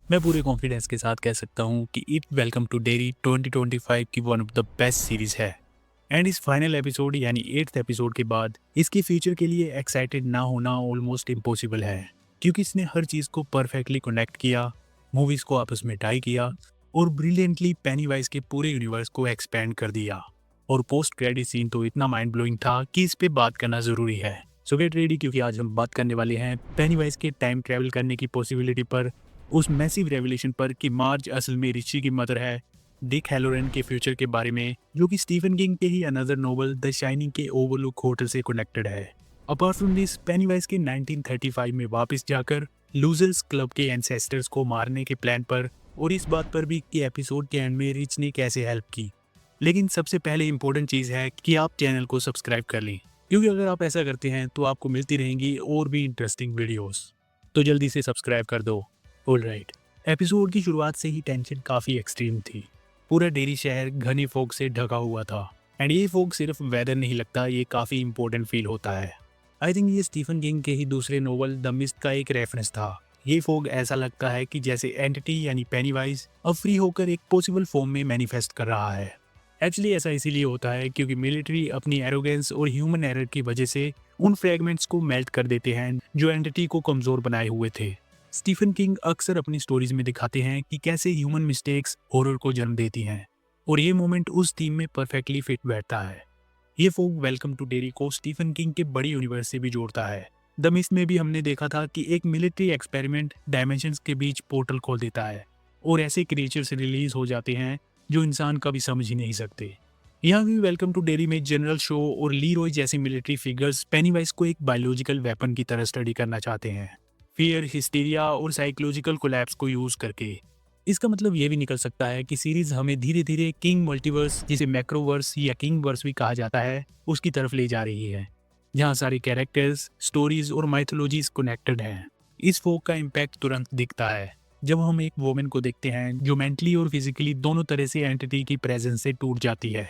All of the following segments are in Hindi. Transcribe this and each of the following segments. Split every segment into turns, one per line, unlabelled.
मैं पूरे कॉन्फिडेंस के साथ कह सकता हूँ कि इट वेलकम टू डेरी 2025 की one of the best series है। एंड इस फाइनल एपिसोड यानी 8th एपिसोड के बाद इसके फ्यूचर के लिए एक्साइटेड ना होना ऑलमोस्ट इम्पॉसिबल है, क्योंकि इसने हर चीज़ को परफेक्टली कनेक्ट किया, मूवीज़ को आपस में टाई किया और ब्रिलियंटली पेनीवाइज के पूरे यूनिवर्स को एक्सपेंड कर दिया। और पोस्ट क्रेडिट सीन तो इतना माइंड ब्लोइंग था कि इस पे बात करना ज़रूरी है। सो गेट रेडी, क्योंकि आज हम बात करने वाले हैं पेनीवाइज के टाइम ट्रैवल करने की पॉसिबिलिटी पर, उस मैसिव रेवलेशन पर कि मार्ज असल में रिची की मदर है, डिक हैलोरेन के फ्यूचर के बारे में जो कि स्टीफन किंग के ही अनदर नोवेल द शाइनिंग के ओवरलुक होटल से कनेक्टेड है। अपार्ट फ्रॉम दिस, पेनीवाइज के 1935 में वापस जाकर लूजर्स क्लब के एंसेस्टर्स को मारने के प्लान पर, और इस बात पर भी कि एपिसोड के एंड में रिच ने कैसे हेल्प की। लेकिन सबसे पहले इंपॉर्टेंट चीज़ है कि आप चैनल को सब्सक्राइब कर लें, क्योंकि अगर आप ऐसा करते हैं तो आपको मिलती रहेंगी और भी इंटरेस्टिंग वीडियोस। तो जल्दी से सब्सक्राइब कर दो। ऑलराइट, एपिसोड की शुरुआत से ही टेंशन काफ़ी एक्सट्रीम थी। पूरा डेरी शहर घने फॉग से ढका हुआ था। एंड ये फॉग सिर्फ वेदर नहीं लगता, ये काफ़ी इंपॉर्टेंट फील होता है। आई थिंक ये स्टीफन किंग के ही दूसरे नोवेल द मिस्ट का एक रेफरेंस था। ये फॉग ऐसा लगता है कि जैसे एंटिटी यानी पेनीवाइज अब फ्री होकर एक पॉसिबल फॉर्म में मैनिफेस्ट कर रहा है। एक्चुअली ऐसा इसीलिए होता है क्योंकि मिलिट्री अपनी एरोगेंस और ह्यूमन एरर की वजह से उन फ्रेगमेंट्स को मेल्ट कर देते हैं जो एंटिटी को कमज़ोर बनाए हुए थे। स्टीफन किंग अक्सर अपनी स्टोरीज में दिखाते हैं कि कैसे ह्यूमन मिस्टेक्स हॉरर को जन्म देती हैं, और ये मोमेंट उस थीम में परफेक्टली फिट बैठता है। ये फोक वेलकम टू डेरी को स्टीफन किंग के बड़ी यूनिवर्स से भी जोड़ता है। द मिस्ट में भी हमने देखा था कि एक मिलिट्री एक्सपेरिमेंट डायमेंशंस के बीच पोर्टल खोल देता है और ऐसे क्रिएचर्स रिलीज हो जाते हैं जो इंसान कभी समझ ही नहीं सकते। यहाँ भी वेलकम टू डेरी में जनरल शो और ली रॉय जैसे मिलिट्री फिगर्स पेनीवाइज को एक बायोलॉजिकल वेपन की तरह स्टडी करना चाहते हैं, फियर, हिस्टीरिया और साइकोलॉजिकल कोलैप्स को यूज करके। इसका मतलब ये भी निकल सकता है कि सीरीज हमें धीरे धीरे किंग मल्टीवर्स, जिसे मैक्रोवर्स या किंग वर्स भी कहा जाता है, उसकी तरफ ले जा रही है, जहाँ सारे कैरेक्टर्स, स्टोरीज और माइथोलॉजीज कनेक्टेड हैं। इस फोक का इम्पैक्ट तुरंत दिखता है जब हम एक वोमेन को देखते हैं जो मेंटली और फिजिकली दोनों तरह से एंटिटी की प्रेजेंस से टूट जाती है।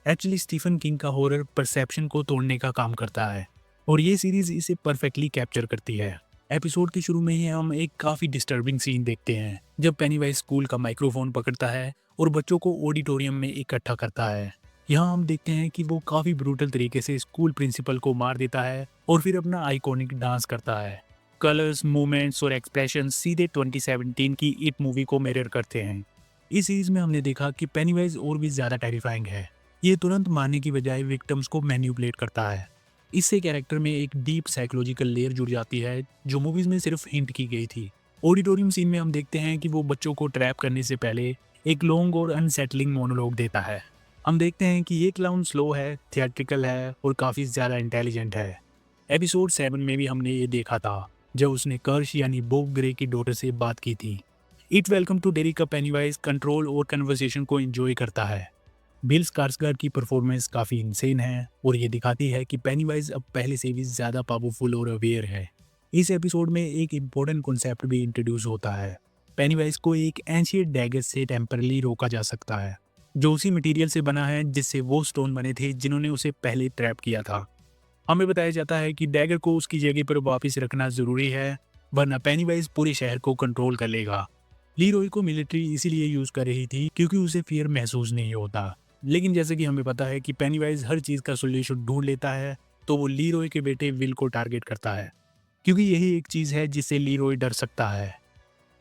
एक्चुअली स्टीफन किंग का हॉरर परसेप्शन को तोड़ने का काम करता है, और ये सीरीज इसे परफेक्टली कैप्चर करती है। एपिसोड के शुरू में ही हम एक काफ़ी डिस्टर्बिंग सीन देखते हैं जब पेनीवाइज स्कूल का माइक्रोफोन पकड़ता है और बच्चों को ऑडिटोरियम में इकट्ठा करता है। यहाँ हम देखते हैं कि वो काफ़ी ब्रूटल तरीके से स्कूल प्रिंसिपल को मार देता है और फिर अपना आइकॉनिक डांस करता है। कलर्स, मूवमेंट्स और एक्सप्रेशन सीधे 2017 की इट मूवी को मिरर करते हैं। इस सीरीज में हमने देखा कि पेनीवाइज और भी ज़्यादा टेरिफाइंग है। ये तुरंत मारने की बजाय विक्टिम्स को मैन्युपुलेट करता है। इससे कैरेक्टर में एक डीप साइकोलॉजिकल लेयर जुड़ जाती है जो मूवीज में सिर्फ हिंट की गई थी। ऑडिटोरियम सीन में हम देखते हैं कि वो बच्चों को ट्रैप करने से पहले एक लॉन्ग और अनसेटलिंग मोनोलॉग देता है। हम देखते हैं कि ये क्लाउन स्लो है, थिएट्रिकल है और काफ़ी ज़्यादा इंटेलिजेंट है। एपिसोड 7 में भी हमने ये देखा था जब उसने कर्श यानी बॉब ग्रे की डॉटर से बात की थी। इट वेलकम टू डेरी का पेनीवाइज कंट्रोल और कन्वर्सेशन को एंजॉय करता है। बिल स्कार्सगार्ड की परफॉर्मेंस काफ़ी इंसेन है और ये दिखाती है कि पेनीवाइज अब पहले से भी ज़्यादा पावरफुल और अवेयर है। इस एपिसोड में एक इम्पोर्टेंट कॉन्सेप्ट भी इंट्रोड्यूस होता है। पेनीवाइज को एक एंशिएंट डैगर से टेम्परली रोका जा सकता है, जो उसी मटेरियल से बना है जिससे वो स्टोन बने थे जिन्होंने उसे पहले ट्रैप किया था। हमें बताया जाता है कि डैगर को उसकी जगह पर वापस रखना ज़रूरी है, वरना पेनीवाइज पूरे शहर को कंट्रोल कर लेगा। लीरॉय को मिलिट्री इसीलिए यूज़ कर रही थी क्योंकि उसे फियर महसूस नहीं होता। लेकिन जैसे कि हमें पता है कि पेनीवाइज हर चीज़ का सोल्यूशन ढूंढ लेता है, तो वो लीरॉय के बेटे विल को टारगेट करता है, क्योंकि यही एक चीज़ है जिससे लीरॉय डर सकता है।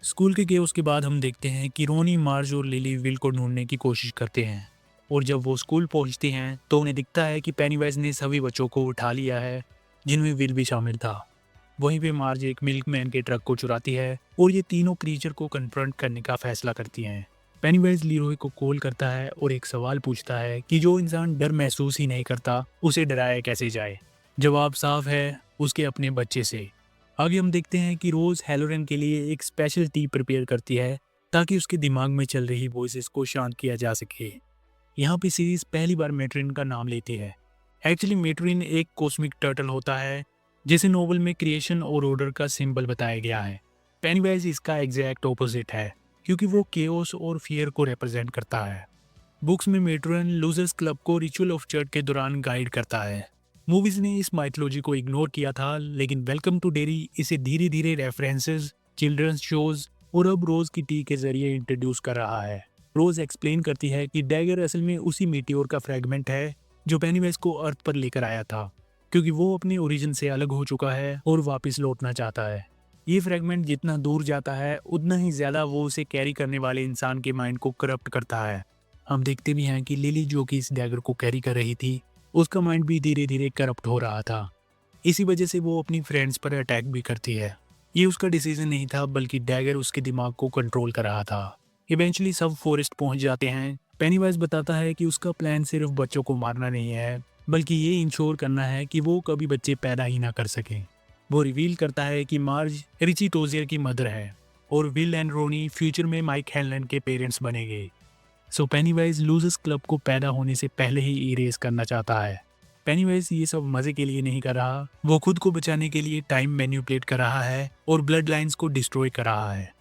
स्कूल के केओस के बाद हम देखते हैं कि रोनी, मार्ज और लिली विल को ढूंढने की कोशिश करते हैं, और जब वो स्कूल पहुंचते हैं तो उन्हें दिखता है कि पेनीवाइज ने सभी बच्चों को उठा लिया है, जिनमें विल भी शामिल था। वहीं पे मार्ज एक मिल्कमैन के ट्रक को चुराती है और ये तीनों क्रीचर को कन्फ्रंट करने का फैसला करती हैं। पेनीवाइज लीरॉय को कॉल करता है और एक सवाल पूछता है कि जो इंसान डर महसूस ही नहीं करता उसे डराया कैसे जाए। जवाब साफ है, उसके अपने बच्चे से। आगे हम देखते हैं कि रोज हैलोरन के लिए एक स्पेशल टी प्रिपेयर करती है ताकि उसके दिमाग में चल रही वॉइसेस को शांत किया जा सके। यहाँ पे सीरीज पहली बार मेट्रिन का नाम लेती है। एक्चुअली मेट्रिन एक कॉस्मिक टर्टल होता है जिसे नोवेल में क्रिएशन और ऑर्डर का सिंबल बताया गया है। पेनीवाइज इसका एग्जैक्ट ऑपोजिट है क्योंकि वो केओस और फियर को रिप्रेजेंट करता है। बुक्स में मेट्रिन लूजर्स क्लब को रिचुअल ऑफ चर्च के दौरान गाइड करता है। मूवीज ने इस माइथोलॉजी को इग्नोर किया था, लेकिन वेलकम टू डेरी इसे धीरे धीरे रेफरेंसेस, चिल्ड्रंस शोज और अब रोज की टी के जरिए इंट्रोड्यूस कर रहा है। रोज एक्सप्लेन करती है कि डैगर असल में उसी मीटियोर का फ्रेगमेंट है जो पेनीवाइज को अर्थ पर लेकर आया था, क्योंकि वो अपने ओरिजिन से अलग हो चुका है और वापस लौटना चाहता है। ये फ्रेगमेंट जितना दूर जाता है उतना ही ज्यादा वो उसे कैरी करने वाले इंसान के माइंड को करप्ट करता है। हम देखते भी हैं कि लिली जो कि इस डैगर को कैरी कर रही थी, उसका माइंड भी धीरे धीरे करप्ट हो रहा था। इसी वजह से वो अपनी फ्रेंड्स पर अटैक भी करती है। ये उसका डिसीजन नहीं था, बल्कि डैगर उसके दिमाग को कंट्रोल कर रहा था। इवेंचुअली सब फॉरेस्ट पहुंच जाते हैं। पेनीवाइज बताता है कि उसका प्लान सिर्फ बच्चों को मारना नहीं है, बल्कि ये इंश्योर करना है कि वो कभी बच्चे पैदा ही ना कर सकें। वो रिवील करता है कि मार्ज रिची टोजियर की मदर है और विल एंड रोनी फ्यूचर में माइक हेलन के पेरेंट्स बनेंगे। सो पेनीवाइज लूजर्स क्लब को पैदा होने से पहले ही इरेज करना चाहता है। पेनीवाइज ये सब मजे के लिए नहीं कर रहा, वो खुद को बचाने के लिए टाइम मैनिपुलेट कर रहा है और ब्लड लाइन्स को डिस्ट्रॉय कर रहा है।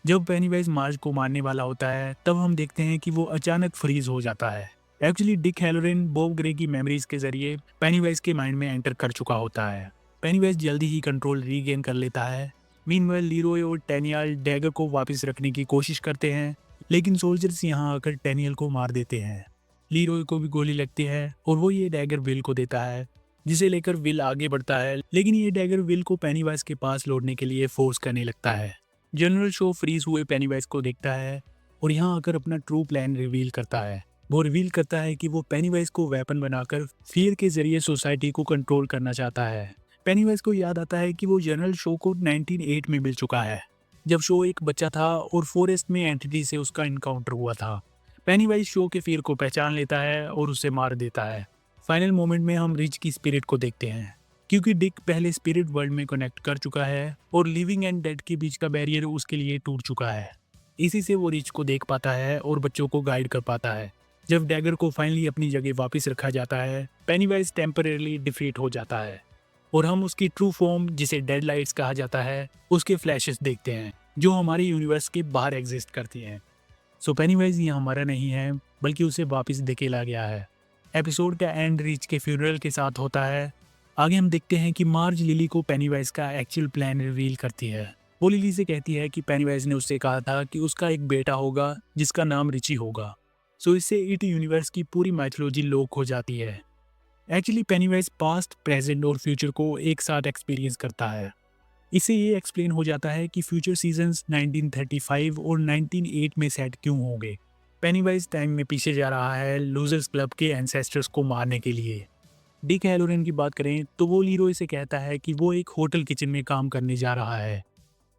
जब पेनीवाइज मार्ज को मारने वाला होता है, तब हम देखते हैं कि वो अचानक फ्रीज हो जाता है। एक्चुअली डिक हैलोरेन बॉब ग्रे की मेमोरीज के जरिए पेनीवाइज के माइंड में एंटर कर चुका होता है। पेनीवाइज जल्दी ही कंट्रोल रीगेन कर लेता है। मीनवाइल लीरोय और टेनियल डैगर को वापस रखने की कोशिश करते हैं, लेकिन सोल्जर्स यहाँ आकर टेनियल को मार देते हैं। लीरोय को भी गोली लगती है और वो ये डैगर विल को देता है, जिसे लेकर विल आगे बढ़ता है, लेकिन ये डैगर विल को पेनीवाइज के पास लौटने के लिए फोर्स करने लगता है। जनरल शो फ्रीज हुए पेनीवाइज को देखता है और यहाँ आकर अपना ट्रू प्लान रिवील करता है। वो रिवील करता है कि वो पेनीवाइज को वेपन बनाकर फियर के जरिए सोसाइटी को कंट्रोल करना चाहता है। पेनीवाइज को याद आता है कि वो जनरल शो को 1908 में मिल चुका है, जब शो एक बच्चा था और फॉरेस्ट में एंटिटी से उसका इनकाउंटर हुआ था। पेनीवाइज शो के फियर को पहचान लेता है और उसे मार देता है। फाइनल मोमेंट में हम रिच की स्पिरिट को देखते हैं, क्योंकि डिक पहले स्पिरिट वर्ल्ड में कनेक्ट कर चुका है और लिविंग एंड डेड के बीच का बैरियर उसके लिए टूट चुका है। इसी से वो रिच को देख पाता है और बच्चों को गाइड कर पाता है। जब डैगर को फाइनली अपनी जगह वापस रखा जाता है, पेनीवाइज टेम्परेली डिफीट हो जाता है और हम उसकी ट्रू फॉर्म, जिसे डेड लाइट्स कहा जाता है, उसके फ्लैशेस देखते हैं जो हमारे यूनिवर्स के बाहर एग्जिस्ट करती हैं। सो पेनीवाइज ये हमारा नहीं है, बल्कि उसे वापस धकेला गया है। एपिसोड का एंड रिच के फ्यूनरल के साथ होता है। आगे हम देखते हैं कि मार्ज लिली को पेनीवाइज का एक्चुअल प्लान रिवील करती है। वो लिली से कहती है कि पेनीवाइज ने उससे कहा था कि उसका एक बेटा होगा जिसका नाम रिची होगा। सो इससे इट यूनिवर्स की पूरी माइथोलॉजी लॉक हो जाती है। एक्चुअली पेनीवाइज पास्ट, प्रेजेंट और फ्यूचर को एक साथ एक्सपीरियंस करता है। इससे ये एक्सप्लेन हो जाता है कि फ्यूचर सीजन्स 1935 और 1908 में सेट क्यों होंगे। पेनीवाइज टाइम में पीछे जा रहा है लूजर्स क्लब के एंसेस्टर्स को मारने के लिए। डिक हैलोरेन की बात करें तो वो लीरोय से कहता है कि वो एक होटल किचन में काम करने जा रहा है।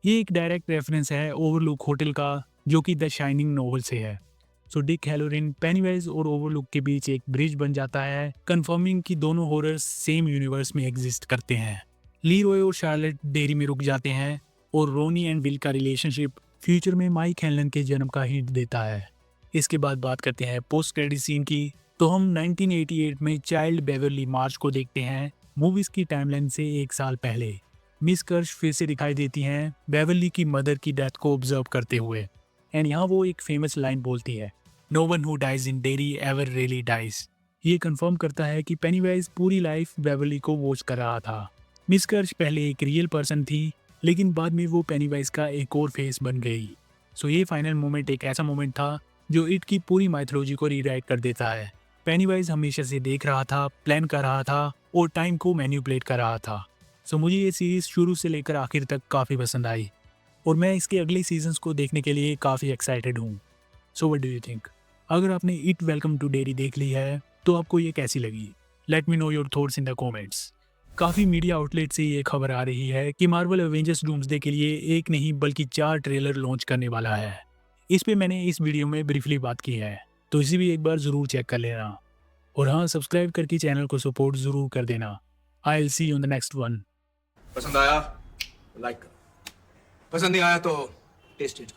ये एक डायरेक्ट रेफरेंस है ओवरलुक होटल का, जो कि द शाइनिंग नोवेल से है। सो डिक हैलोरेन, पेनीवाइज और ओवरलुक के बीच एक ब्रिज बन जाता है, कंफर्मिंग कि दोनों हॉरर्स सेम यूनिवर्स में एग्जिस्ट करते हैं। लीरोय और शार्लेट डेयरी में रुक जाते हैं और रोनी एंड विल का रिलेशनशिप फ्यूचर में माइक हेलन के जन्म का हिंट देता है। इसके बाद बात करते हैं पोस्ट क्रेडिट सीन की, तो हम 1988 में चाइल्ड बेवरली मार्च को देखते हैं, मूवीज की टाइमलाइन से एक साल पहले। मिस कर्श फिर से दिखाई देती हैं बेवरली की मदर की डेथ को ऑब्जर्व करते हुए, एंड यहाँ वो एक फेमस लाइन बोलती है, no one who dies in Derry ever really dies. ये कंफर्म करता है कि पेनीवाइज पूरी लाइफ बेवरली को वॉच कर रहा था। मिस कर्श पहले एक रियल पर्सन थी, लेकिन बाद में वो पेनीवाइज का एक और फेस बन गई। सो ये फाइनल मोमेंट एक ऐसा मोमेंट था जो इट की पूरी माइथोलॉजी को रीराइट कर देता है। पेनीवाइज हमेशा से देख रहा था, प्लान कर रहा था और टाइम को मैनिपुलेट कर रहा था। सो मुझे ये सीरीज शुरू से लेकर आखिर तक काफ़ी पसंद आई और मैं इसके अगले सीजन्स को देखने के लिए काफ़ी एक्साइटेड हूँ। So what do you think? अगर आपने इट वेलकम टू डेरी देख ली है तो आपको ये कैसी लगी? Let me know your thoughts in the comments. काफ़ी मीडिया आउटलेट से ये खबर आ रही है कि मार्वल एवेंजर्स डूम्सडे के लिए एक नहीं बल्कि 4 ट्रेलर लॉन्च करने वाला है। इस पे मैंने इस वीडियो में ब्रीफली बात की है, तो इसे भी एक बार ज़रूर चेक कर लेना। और हाँ, सब्सक्राइब करके चैनल को सपोर्ट ज़रूर कर देना। I will see you in the next one.
पसंद आया लाइक करो, पसंद नहीं आया तो टेस्ट इट।